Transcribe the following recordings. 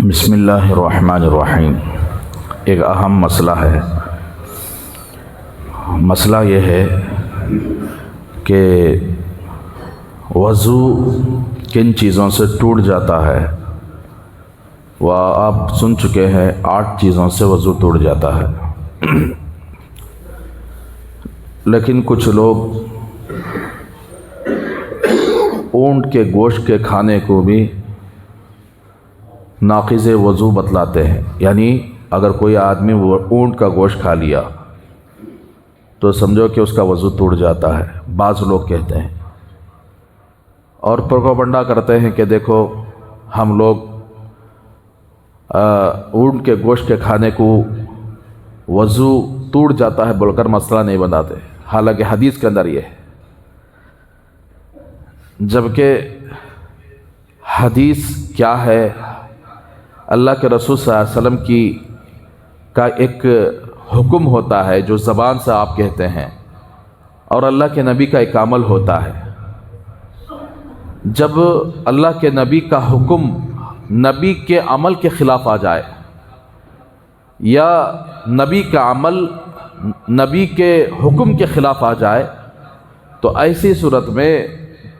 بسم اللہ الرحمن الرحیم۔ ایک اہم مسئلہ ہے۔ مسئلہ یہ ہے کہ وضو کن چیزوں سے ٹوٹ جاتا ہے۔ وہ آپ سن چکے ہیں 8 چیزوں سے وضو ٹوٹ جاتا ہے، لیکن کچھ لوگ اونٹ کے گوشت کے کھانے کو بھی ناقض وضو بتلاتے ہیں، یعنی اگر کوئی آدمی اونٹ کا گوشت کھا لیا تو سمجھو کہ اس کا وضو ٹوٹ جاتا ہے، بعض لوگ کہتے ہیں، اور پروپیگنڈا کرتے ہیں کہ دیکھو ہم لوگ اونٹ کے گوشت کے کھانے کو وضو ٹوٹ جاتا ہے بول کر مسئلہ نہیں بناتے، حالانکہ حدیث کے اندر یہ ہے، جبکہ حدیث کیا ہے؟ اللہ کے رسول صلی اللہ علیہ وسلم کا ایک حکم ہوتا ہے جو زبان سے آپ کہتے ہیں، اور اللہ کے نبی کا ایک عمل ہوتا ہے۔ جب اللہ کے نبی کا حکم نبی کے عمل کے خلاف آ جائے، یا نبی کا عمل نبی کے حکم کے خلاف آ جائے، تو ایسی صورت میں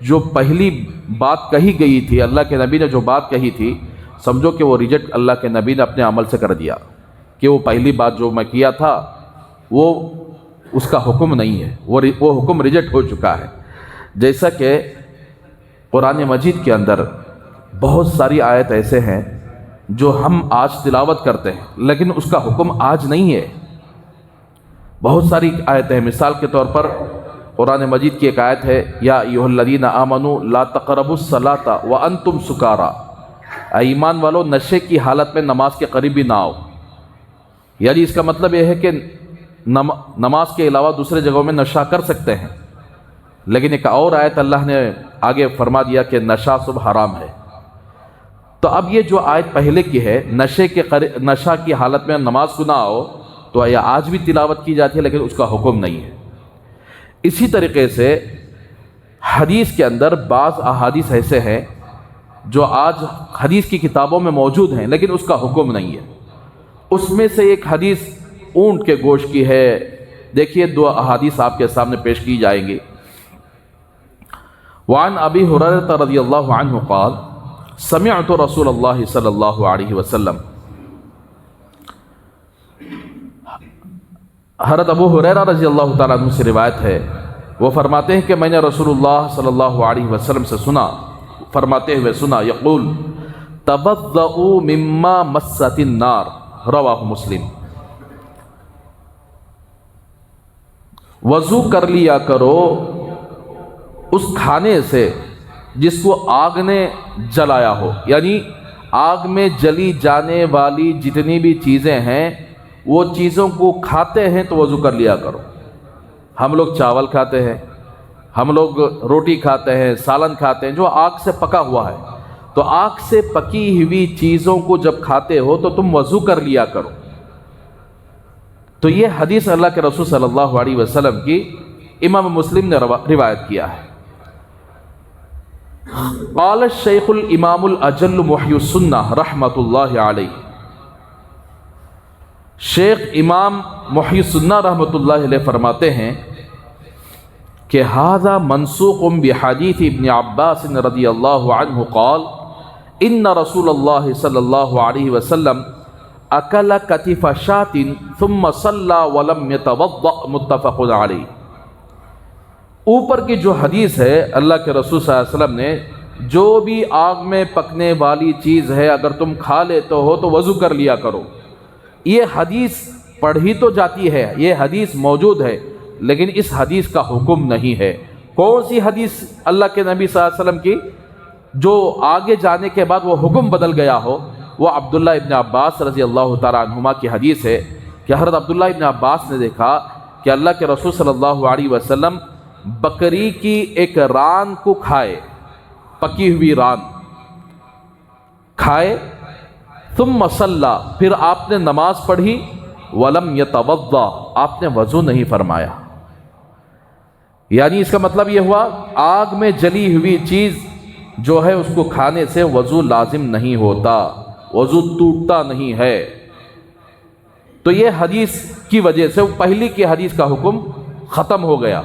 جو پہلی بات کہی گئی تھی، اللہ کے نبی نے جو بات کہی تھی، سمجھو کہ وہ ریجیکٹ اللہ کے نبی نے اپنے عمل سے کر دیا، کہ وہ پہلی بات جو میں کیا تھا وہ اس کا حکم نہیں ہے، وہ حکم ریجیکٹ ہو چکا ہے۔ جیسا کہ قرآن مجید کے اندر بہت ساری آیت ایسے ہیں جو ہم آج تلاوت کرتے ہیں، لیکن اس کا حکم آج نہیں ہے۔ بہت ساری آیتیں ہیں، مثال کے طور پر قرآن مجید کی ایک آیت ہے، یا ایھا الذین آمنوا لا تقربوا الصلاۃ وانتم سکارا، اے ایمان والو نشے کی حالت میں نماز کے قریب بھی نہ آؤ۔ یعنی اس کا مطلب یہ ہے کہ نماز کے علاوہ دوسرے جگہوں میں نشہ کر سکتے ہیں، لیکن ایک اور آیت اللہ نے آگے فرما دیا کہ نشہ صبح حرام ہے۔ تو اب یہ جو آیت پہلے کی ہے، نشہ کی حالت میں نماز کو نہ آؤ، تو یہ آج بھی تلاوت کی جاتی ہے، لیکن اس کا حکم نہیں ہے۔ اسی طریقے سے حدیث کے اندر بعض احادیث ایسے ہیں جو آج حدیث کی کتابوں میں موجود ہیں، لیکن اس کا حکم نہیں ہے۔ اس میں سے ایک حدیث اونٹ کے گوشت کی ہے۔ دیکھیے 2 احادیث آپ کے سامنے پیش کی جائیں گی۔ وعن ابی ہریرہ رضی اللہ عنہ قال سمعت رسول اللہ صلی اللہ علیہ وسلم، حضرت ابو ہریرہ رضی اللہ تعالیٰ عنہ سے روایت ہے، وہ فرماتے ہیں کہ میں نے رسول اللہ صلی اللہ علیہ وسلم سے سنا، فرماتے ہوئے سنا، یقول تبضؤوا مما مست النار، رواہ مسلم، وضو کر لیا کرو اس کھانے سے جس کو آگ نے جلایا ہو، یعنی آگ میں جلی جانے والی جتنی بھی چیزیں ہیں وہ چیزوں کو کھاتے ہیں تو وضو کر لیا کرو۔ ہم لوگ چاول کھاتے ہیں، ہم لوگ روٹی کھاتے ہیں، سالن کھاتے ہیں جو آگ سے پکا ہوا ہے، تو آگ سے پکی ہوئی چیزوں کو جب کھاتے ہو تو تم وضو کر لیا کرو۔ تو یہ حدیث اللہ کے رسول صلی اللہ علیہ وسلم کی امام مسلم نے روایت کیا ہے۔ قال الشیخ الامام الاجل محی السنہ رحمۃ اللہ علیہ، شیخ امام محی السنہ رحمۃ اللہ علیہ فرماتے ہیں کہ ھذا منسوخ بحدیث ابن عباس رضی اللہ عنہ قال ان رسول اللہ صلی اللہ علیہ وسلم اکل کتف شاۃ ثم صلی ولم یتوضأ، متفق علیہ۔ اوپر کی جو حدیث ہے، اللہ کے رسول صلی اللہ علیہ وسلم نے جو بھی آگ میں پکنے والی چیز ہے اگر تم کھا لیتے ہو تو وضو کر لیا کرو، یہ حدیث پڑھی تو جاتی ہے، یہ حدیث موجود ہے، لیکن اس حدیث کا حکم نہیں ہے۔ کون سی حدیث اللہ کے نبی صلی اللہ علیہ وسلم کی جو آگے جانے کے بعد وہ حکم بدل گیا ہو؟ وہ عبداللہ ابن عباس رضی اللہ تعالیٰ عنہما کی حدیث ہے کہ حضرت عبداللہ ابن عباس نے دیکھا کہ اللہ کے رسول صلی اللہ علیہ وسلم بکری کی ایک ران کو کھائے، پکی ہوئی ران کھائے، ثم صلی، پھر آپ نے نماز پڑھی، ولم یتوضأ، آپ نے وضو نہیں فرمایا۔ یعنی اس کا مطلب یہ ہوا آگ میں جلی ہوئی چیز جو ہے اس کو کھانے سے وضو لازم نہیں ہوتا، وضو ٹوٹتا نہیں ہے۔ تو یہ حدیث کی وجہ سے پہلی کی حدیث کا حکم ختم ہو گیا۔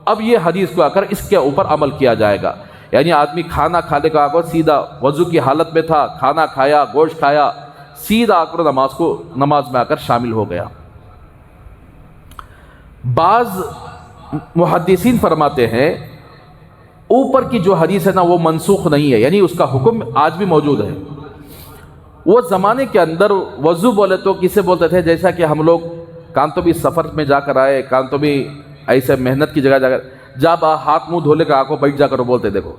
اب یہ حدیث کو آ کر اس کے اوپر عمل کیا جائے گا، یعنی آدمی کھانا کھانے کا آ کر سیدھا وضو کی حالت میں تھا، کھانا کھایا، گوشت کھایا، سیدھا آ کر نماز میں آ کر شامل ہو گیا۔ بعض محدثین فرماتے ہیں اوپر کی جو حدیث ہے نا وہ منسوخ نہیں ہے، یعنی اس کا حکم آج بھی موجود ہے۔ وہ زمانے کے اندر وضو بولے تو کسے بولتے تھے؟ جیسا کہ ہم لوگ کان تو بھی سفر میں جا کر آئے، کان تو بھی ایسے محنت کی جگہ جا کر جب ہاتھ منہ دھولے کا آکو بیٹھ جا کر بولتے، دیکھو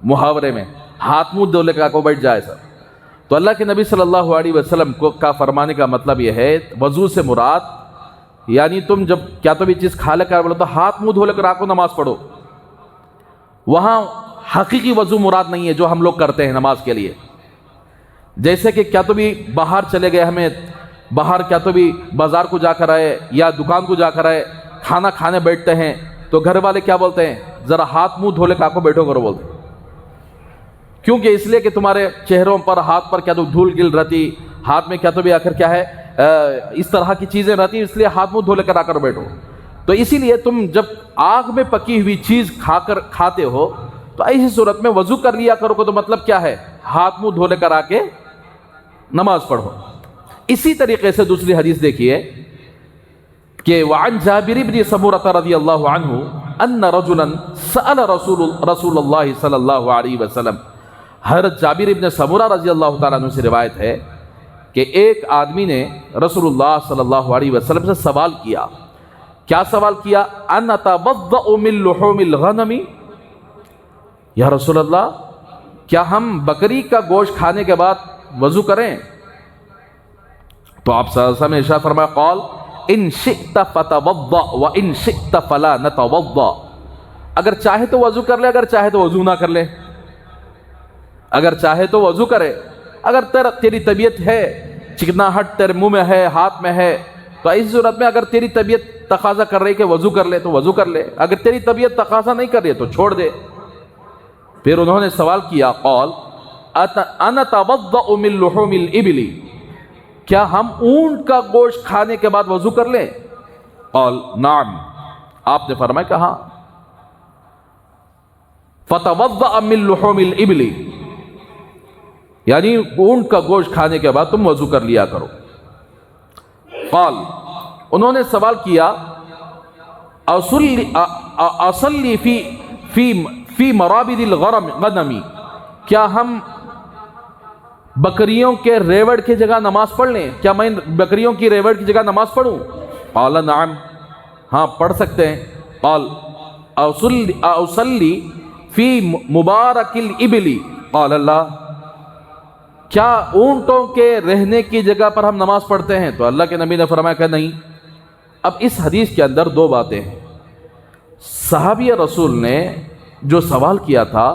محاورے میں ہاتھ منہ دھولے کا آکو بیٹھ جائے سر۔ تو اللہ کے نبی صلی اللہ علیہ وسلم کا فرمانے کا مطلب یہ ہے وضو سے مراد یعنی تم جب کیا تو بھی چیز کھا لے کر بولے تو ہاتھ منہ دھو لے کر آکو نماز پڑھو۔ وہاں حقیقی وضو مراد نہیں ہے جو ہم لوگ کرتے ہیں نماز کے لیے، جیسے کہ کیا تو بھی باہر چلے گئے، ہمیں باہر کیا تو بھی بازار کو جا کر آئے یا دکان کو جا کر آئے، کھانا کھانے بیٹھتے ہیں تو گھر والے کیا بولتے ہیں؟ ذرا ہاتھ منہ دھو لے کر آکو بیٹھو کرو بولتے ہیں۔ کیونکہ اس لیے کہ تمہارے چہروں پر ہاتھ پر کیا تو دھول گل رہتی، ہاتھ میں کیا تو بھی آ کر کیا ہے اس طرح کی چیزیں رہتی، اس لیے ہاتھ منہ دھو لے کر آ کر بیٹھو۔ تو اسی لیے تم جب آگ میں پکی ہوئی چیز کھاتے ہو تو ایسی صورت میں وضو کر لیا کرو، تو مطلب کیا ہے؟ ہاتھ منہ دھو لے کر آ کے نماز پڑھو۔ اسی طریقے سے دوسری حدیث دیکھیے کہ وعن جابر بن سمورہ رضی اللہ عنہ ان رجلا سأل رسول اللہ صلی اللہ علیہ وسلم، حضرت جابر بن سمورہ رضی اللہ تعالیٰ عنہ سے روایت ہے کہ ایک آدمی نے رسول اللہ صلی اللہ علیہ وسلم سے سوال کیا۔ کیا سوال کیا؟ ان اتوضأ من لحوم الغنم، یا رسول اللہ کیا ہم بکری کا گوشت کھانے کے بعد وضو کریں؟ تو آپ صلی اللہ علیہ وسلم نے ارشاد فرمایا قال ان شئت فتوضأ وان شئت فلا نتوضأ، اگر چاہے تو وضو کر لے، اگر چاہے تو وضو نہ کر لے، اگر چاہے تو وضو کرے، اگر تیری طبیعت ہے چکناہٹ تیرے منہ میں ہے، ہاتھ میں ہے، تو ایسی صورت میں اگر تیری طبیعت تقاضا کر رہی کہ وضو کر لے تو وضو کر لے، اگر تیری طبیعت تقاضا نہیں کر رہی تو چھوڑ دے۔ پھر انہوں نے سوال کیا قال انا اتوضأ من لحوم الابل، کیا ہم اونٹ کا گوشت کھانے کے بعد وضو کر لیں؟ قال نعم، آپ نے فرمایا کہ ہاں۔ فتوضأ من لحوم الابل، یعنی اونٹ کا گوشت کھانے کے بعد تم وضو کر لیا کرو۔ قال، انہوں نے سوال کیا اصلی فی مرابد الغنم، کیا ہم بکریوں کے ریوڑ کی جگہ نماز پڑھ لیں؟ کیا میں بکریوں کی ریوڑ کی جگہ نماز پڑھوں؟ قال نعم، ہاں پڑھ سکتے ہیں۔ قال اصلی فی مبارک الابل، قال اللہ، کیا اونٹوں کے رہنے کی جگہ پر ہم نماز پڑھتے ہیں؟ تو اللہ کے نبی نے فرمایا کہ نہیں۔ اب اس حدیث کے اندر دو باتیں ہیں۔ صحابی رسول نے جو سوال کیا تھا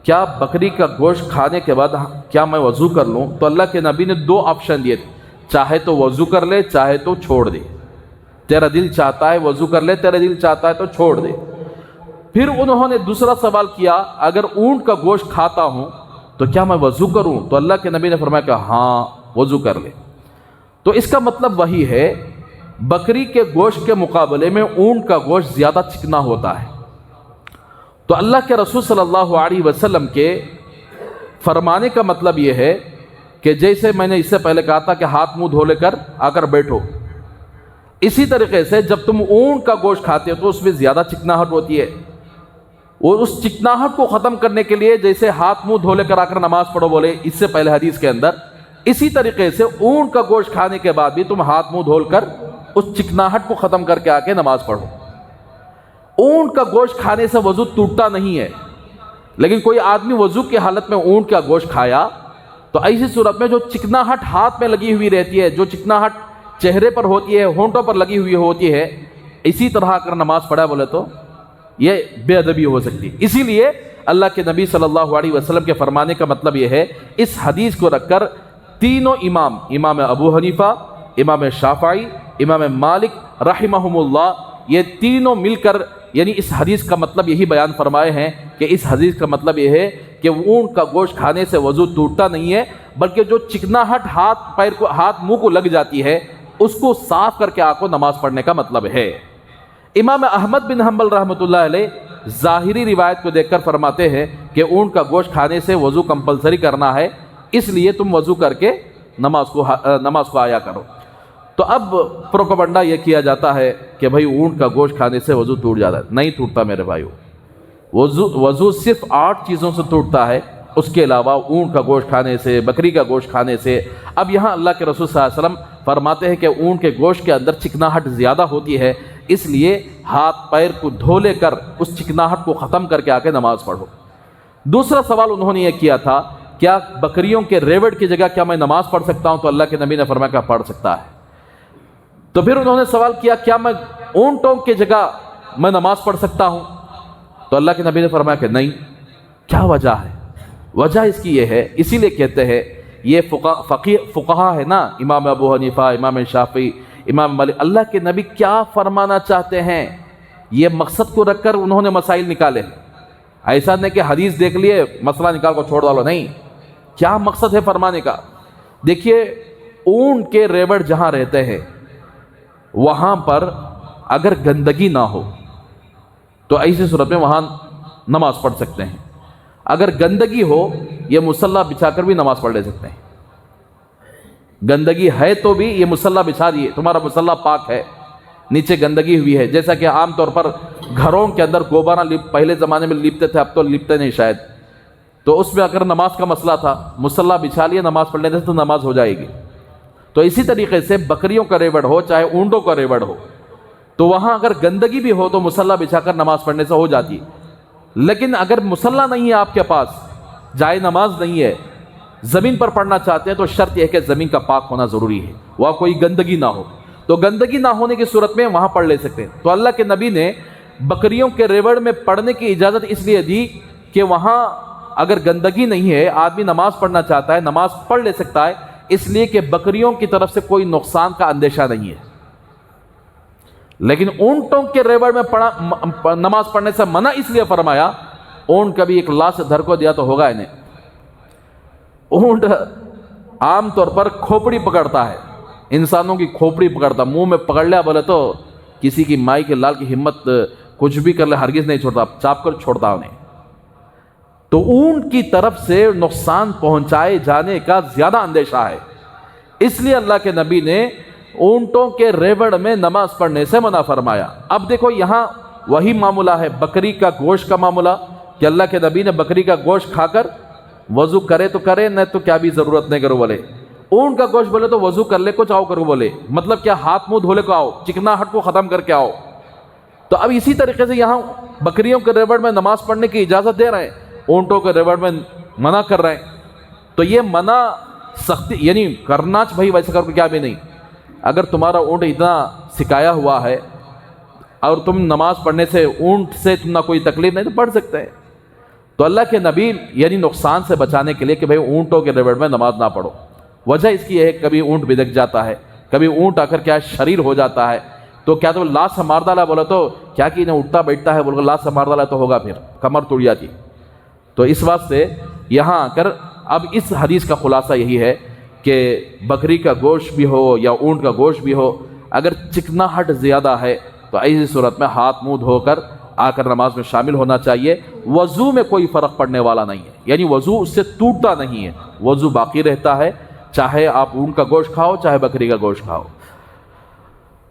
کیا بکری کا گوشت کھانے کے بعد کیا میں وضو کر لوں، تو اللہ کے نبی نے دو آپشن دیے تھے، چاہے تو وضو کر لے، چاہے تو چھوڑ دے۔ تیرا دل چاہتا ہے وضو کر لے، تیرا دل چاہتا ہے تو چھوڑ دے۔ پھر انہوں نے دوسرا سوال کیا اگر اونٹ کا گوشت کھاتا ہوں تو کیا میں وضو کروں؟ تو اللہ کے نبی نے فرمایا کہ ہاں وضو کر لے۔ تو اس کا مطلب وہی ہے بکری کے گوشت کے مقابلے میں اونٹ کا گوشت زیادہ چکنا ہوتا ہے۔ تو اللہ کے رسول صلی اللہ علیہ وسلم کے فرمانے کا مطلب یہ ہے کہ جیسے میں نے اس سے پہلے کہا تھا کہ ہاتھ منہ دھو لے کر آ کر بیٹھو، اسی طریقے سے جب تم اونٹ کا گوشت کھاتے ہو تو اس میں زیادہ چکناہٹ ہوتی ہے، اور اس چکناہٹ کو ختم کرنے کے لیے جیسے ہاتھ منہ دھو لے کر آ کر نماز پڑھو بولے اس سے پہلے حدیث کے اندر، اسی طریقے سے اونٹ کا گوشت کھانے کے بعد بھی تم ہاتھ منہ دھول کر اس چکناہٹ کو ختم کر کے آ کے نماز پڑھو۔ اونٹ کا گوشت کھانے سے وضو ٹوٹتا نہیں ہے، لیکن کوئی آدمی وضو کی حالت میں اونٹ کا گوشت کھایا تو ایسی صورت میں جو چکناہٹ ہاتھ میں لگی ہوئی رہتی ہے، جو چکناہٹ چہرے پر ہوتی ہے، ہونٹوں پر لگی ہوئی ہوتی ہے، اسی طرح اگر نماز پڑھا بولے تو یہ بے ادبی ہو سکتی ہے۔ اسی لیے اللہ کے نبی صلی اللہ علیہ وسلم کے فرمانے کا مطلب یہ ہے، اس حدیث کو رکھ کر تینوں امام ابو حنیفہ، امام شافعی، امام مالک رحمہم اللہ، یہ تینوں مل کر یعنی اس حدیث کا مطلب یہی بیان فرمائے ہیں کہ اس حدیث کا مطلب یہ ہے کہ اونٹ کا گوشت کھانے سے وضو ٹوٹتا نہیں ہے، بلکہ جو چکناہٹ ہاتھ منہ کو لگ جاتی ہے اس کو صاف کر کے آپ کو نماز پڑھنے کا مطلب ہے۔ امام احمد بن حنبل رحمۃ اللہ علیہ ظاہری روایت کو دیکھ کر فرماتے ہیں کہ اونٹ کا گوشت کھانے سے وضو کمپلسری کرنا ہے، اس لیے تم وضو کر کے نماز کو آیا کرو۔ تو اب پروپیگنڈا یہ کیا جاتا ہے کہ بھائی اونٹ کا گوشت کھانے سے وضو ٹوٹ جاتا ہے۔ نہیں ٹوٹتا میرے بھائیو، وضو صرف 8 چیزوں سے ٹوٹتا ہے، اس کے علاوہ اونٹ کا گوشت کھانے سے، بکری کا گوشت کھانے سے۔ اب یہاں اللہ کے رسول صلی اللہ علیہ وسلم فرماتے ہیں کہ اونٹ کے گوشت کے اندر چکناہٹ زیادہ ہوتی ہے، اس لیے ہاتھ پیر کو دھو لے کر اس چکناہٹ کو ختم کر کے آ کے نماز پڑھو۔ دوسرا سوال انہوں نے یہ کیا تھا، کیا بکریوں کے ریوڑ کی جگہ کیا میں نماز پڑھ سکتا ہوں؟ تو اللہ کے نبی نے فرمایا کہ پڑھ سکتا ہے۔ تو پھر انہوں نے سوال کیا، کیا میں اونٹوں کی جگہ میں نماز پڑھ سکتا ہوں؟ تو اللہ کے نبی نے فرمایا کہ نہیں۔ کیا وجہ ہے؟ وجہ اس کی یہ ہے، اسی لیے کہتے ہیں یہ فقہا ہے نا، امام ابو حنیفہ، امام شافعی، امام مالک، اللہ کے نبی کیا فرمانا چاہتے ہیں یہ مقصد کو رکھ کر انہوں نے مسائل نکالے۔ ایسا نہیں کہ حدیث دیکھ لیے مسئلہ نکال کو چھوڑ ڈالو، نہیں، کیا مقصد ہے فرمانے کا؟ دیکھیے، اونٹ کے ریوڑ جہاں رہتے ہیں وہاں پر اگر گندگی نہ ہو تو ایسی صورت میں وہاں نماز پڑھ سکتے ہیں۔ اگر گندگی ہو یہ مصلی بچھا کر بھی نماز پڑھ لے سکتے ہیں۔ گندگی ہے تو بھی یہ مصلی بچھا دیے، تمہارا مصلی پاک ہے، نیچے گندگی ہوئی ہے، جیسا کہ عام طور پر گھروں کے اندر گوبرہ پہلے زمانے میں لیپتے تھے، اب تو لیپتے نہیں شاید، تو اس میں اگر نماز کا مسئلہ تھا، مصلی بچھا لیا، نماز پڑھ لیتے تو نماز ہو جائے گی۔ تو اسی طریقے سے بکریوں کا ریوڑ ہو چاہے اونٹوں کا ریوڑ ہو، تو وہاں اگر گندگی بھی ہو تو مصلی بچھا کر نماز پڑھنے سے ہو جاتی ہے۔ لیکن اگر مصلی نہیں ہے آپ کے پاس، جائے نماز نہیں ہے، زمین پر پڑھنا چاہتے ہیں، تو شرط یہ ہے کہ زمین کا پاک ہونا ضروری ہے، وہاں کوئی گندگی نہ ہو۔ تو گندگی نہ ہونے کی صورت میں وہاں پڑھ لے سکتے ہیں۔ تو اللہ کے نبی نے بکریوں کے ریوڑ میں پڑھنے کی اجازت اس لیے دی کہ وہاں اگر گندگی نہیں ہے، آدمی نماز پڑھنا چاہتا ہے، نماز پڑھ لے سکتا ہے، اس لیے کہ بکریوں کی طرف سے کوئی نقصان کا اندیشہ نہیں ہے۔ لیکن اونٹوں کے ریوڑ میں نماز پڑھنے سے منع اس لیے فرمایا، اونٹ کبھی ایک لاش دھر کو دیا تو ہوگا انہیں۔ اونٹ عام طور پر کھوپڑی پکڑتا ہے، انسانوں کی کھوپڑی پکڑتا، منہ میں پکڑ لیا بولے تو کسی کی مائی کے لال کی ہمت کچھ بھی کر لے ہرگز نہیں چھوڑتا، چاپ کر چھوڑتا انہیں۔ تو اونٹ کی طرف سے نقصان پہنچائے جانے کا زیادہ اندیشہ ہے، اس لیے اللہ کے نبی نے اونٹوں کے ریوڑ میں نماز پڑھنے سے منع فرمایا۔ اب دیکھو یہاں وہی معاملہ ہے بکری کا گوشت کا معاملہ، کہ اللہ کے نبی نے بکری کا گوشت کھا کر وضو کرے تو کرے، نہ تو کیا بھی ضرورت نہیں کرو بولے۔ اونٹ کا گوشت بولے تو وضو کر لے کچھ آؤ کرو بولے، مطلب کیا ہاتھ منہ دھولے کو آؤ، چکناہٹ کو ختم کر کے آؤ۔ تو اب اسی طریقے سے یہاں بکریوں کے ریوڑ میں نماز پڑھنے کی اجازت دے رہے ہیں، اونٹوں کے ریوڑ میں منع کر رہے ہیں۔ تو یہ منع سختی یعنی کرنا بھائی ویسے کر کے کیا بھی نہیں۔ اگر تمہارا اونٹ اتنا سکھایا ہوا ہے اور تم نماز پڑھنے سے اونٹ سے تم نہ کوئی تکلیف نہیں تو پڑھ سکتے ہیں۔ تو اللہ کے نبی یعنی نقصان سے بچانے کے لیے کہ بھئی اونٹوں کے ریوڑ میں نماز نہ پڑھو، وجہ اس کی ہے کبھی اونٹ بدک جاتا ہے، کبھی اونٹ آ کر کیا شریر ہو جاتا ہے، تو کیا تو لاش سے مار ڈالا بولا تو کیا کہ انہیں اٹھتا بیٹھتا ہے، بول لاش سے مار ڈالا تو ہوگا پھر کمر ٹوٹ جاتی۔ تو اس واسطے یہاں آ کر اب اس حدیث کا خلاصہ یہی ہے کہ بکری کا گوشت بھی ہو یا اونٹ کا گوشت بھی ہو، اگر چکناہٹ زیادہ ہے تو ایسی صورت میں ہاتھ منہ دھو کر آ کر نماز میں شامل ہونا چاہیے۔ وضو میں کوئی فرق پڑنے والا نہیں ہے، یعنی وضو اس سے ٹوٹتا نہیں ہے، وضو باقی رہتا ہے، چاہے آپ اونٹ کا گوشت کھاؤ چاہے بکری کا گوشت کھاؤ۔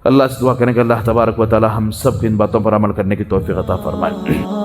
اللہ سے دعا کریں کہ اللہ تبارک و تعالی ہم سب کی ان باتوں پر عمل کرنے کی توفیق عطا فرمائے۔